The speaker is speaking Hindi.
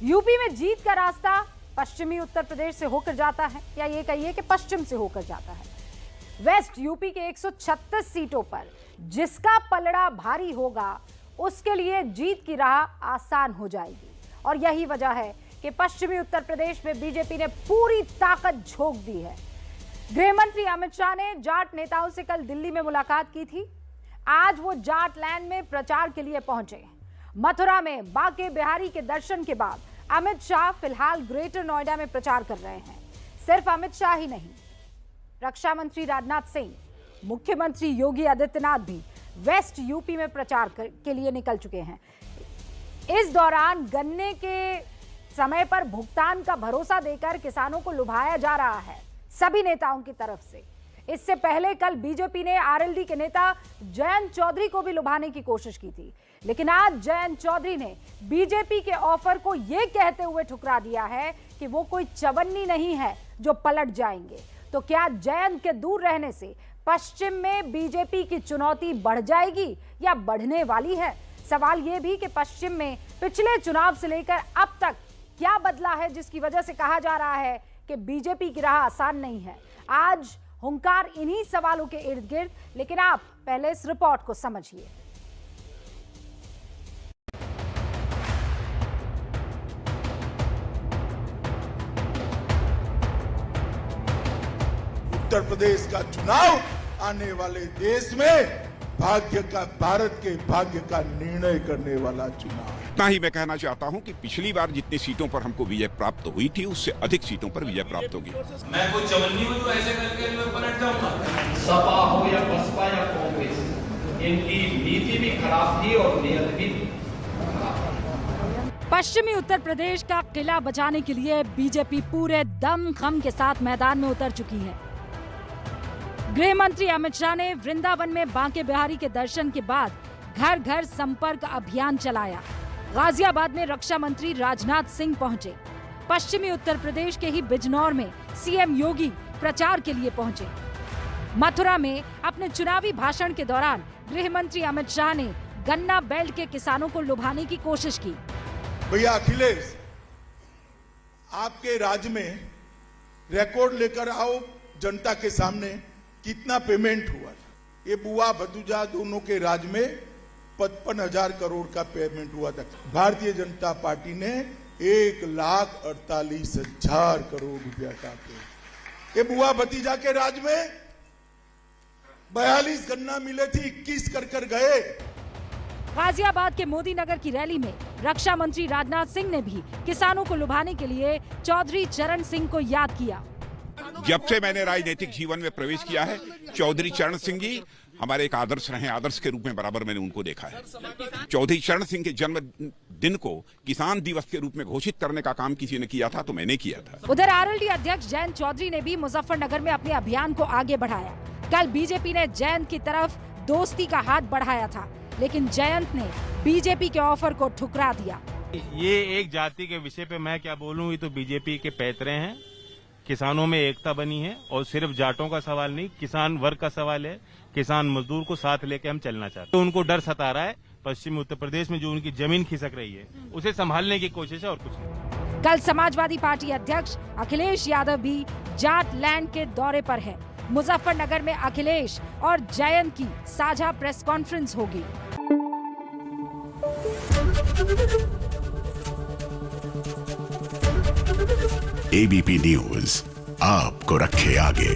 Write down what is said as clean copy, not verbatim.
यूपी में जीत का रास्ता पश्चिमी उत्तर प्रदेश से होकर जाता है, या ये कहिए कि पश्चिम से होकर जाता है। वेस्ट यूपी के 136 सीटों पर जिसका पलड़ा भारी होगा उसके लिए जीत की राह आसान हो जाएगी। और यही वजह है कि पश्चिमी उत्तर प्रदेश में बीजेपी ने पूरी ताकत झोंक दी है। गृह मंत्री अमित शाह ने जाट नेताओं से कल दिल्ली में मुलाकात की थी। आज वो जाट लैंड में प्रचार के लिए पहुंचे। मथुरा में बांके बिहारी के दर्शन के बाद अमित शाह फिलहाल ग्रेटर नोएडा में प्रचार कर रहे हैं। सिर्फ अमित शाह ही नहीं, रक्षा मंत्री राजनाथ सिंह, मुख्यमंत्री योगी आदित्यनाथ भी वेस्ट यूपी में प्रचार के लिए निकल चुके हैं। इस दौरान गन्ने के समय पर भुगतान का भरोसा देकर किसानों को लुभाया जा रहा है सभी नेताओं की तरफ से। इससे पहले कल बीजेपी ने आरएलडी के नेता जयंत चौधरी को भी लुभाने की कोशिश की थी, लेकिन आज जयंत चौधरी ने बीजेपी के ऑफर को यह कहते हुए ठुकरा दिया है कि वो कोई चवन्नी नहीं है जो पलट जाएंगे। तो क्या जयंत के दूर रहने से पश्चिम में बीजेपी की चुनौती बढ़ जाएगी या बढ़ने वाली है? सवाल यह भी कि पश्चिम में पिछले चुनाव से लेकर अब तक क्या बदला है जिसकी वजह से कहा जा रहा है कि बीजेपी की राह आसान नहीं है। आज हुंकार इन्हीं सवालों के इर्द गिर्द, लेकिन आप पहले इस रिपोर्ट को समझिए। उत्तर प्रदेश का चुनाव आने वाले देश में भारत के भाग्य का निर्णय करने वाला चुनाव। इतना ही मैं कहना चाहता हूं कि पिछली बार जितनी सीटों पर हमको विजय प्राप्त हुई थी उससे अधिक सीटों पर विजय प्राप्त होगी। मैं कोई चवन्नी हूं जो ऐसे करके मैं पलट जाऊंगा। सपा हो या बसपा या कांग्रेस, इनकी नीति भी खराब थी और नियत भी खराब। पश्चिमी उत्तर प्रदेश का किला बचाने के लिए बीजेपी पूरे दमखम के साथ मैदान में उतर चुकी है। गृह मंत्री अमित शाह ने वृंदावन में बांके बिहारी के दर्शन के बाद घर घर संपर्क अभियान चलाया। गाजियाबाद में रक्षा मंत्री राजनाथ सिंह पहुंचे। पश्चिमी उत्तर प्रदेश के ही बिजनौर में सीएम योगी प्रचार के लिए पहुंचे। मथुरा में अपने चुनावी भाषण के दौरान गृह मंत्री अमित शाह ने गन्ना बेल्ट के किसानों को लुभाने की कोशिश की। भैया अखिलेश, आपके राज्य में रिकॉर्ड लेकर आओ जनता के सामने कितना पेमेंट हुआ। ये बुआ भतीजा दोनों के राज्य में 55,000 करोड़ का पेमेंट हुआ था। भारतीय जनता पार्टी ने 1,48,000 करोड़ रुपया काटे। ये बुआ भतीजा के राज्य में 42 गन्ना मिले थी, 21 कर गए। गाजियाबाद के मोदी नगर की रैली में रक्षा मंत्री राजनाथ सिंह ने भी किसानों को लुभाने के लिए चौधरी चरण सिंह को याद किया। जब से मैंने राजनीतिक जीवन में प्रवेश किया है, चौधरी चरण सिंह जी हमारे एक आदर्श रहे। आदर्श के रूप में बराबर मैंने उनको देखा है। चौधरी चरण सिंह के जन्म दिन को किसान दिवस के रूप में घोषित करने का काम किसी ने किया था तो मैंने किया था। उधर आरएलडी अध्यक्ष जयंत चौधरी ने भी मुजफ्फरनगर में अपने अभियान को आगे बढ़ाया। कल बीजेपी ने जयंत की तरफ दोस्ती का हाथ बढ़ाया था, लेकिन जयंत ने बीजेपी के ऑफर को ठुकरा दिया। ये एक जाति के विषय पे मैं क्या बोलूं, ये तो बीजेपी के पैतरे हैं। किसानों में एकता बनी है और सिर्फ जाटों का सवाल नहीं, किसान वर्ग का सवाल है। किसान मजदूर को साथ लेके हम चलना चाहते हैं। तो उनको डर सता रहा है। पश्चिमी उत्तर प्रदेश में जो उनकी जमीन खिसक रही है उसे संभालने की कोशिश है और कुछ नहीं। कल समाजवादी पार्टी अध्यक्ष अखिलेश यादव भी जाट लैंड के दौरे पर है। मुजफ्फरनगर में अखिलेश और जयंत की साझा प्रेस कॉन्फ्रेंस होगी। एबीपी न्यूज आपको रखे आगे।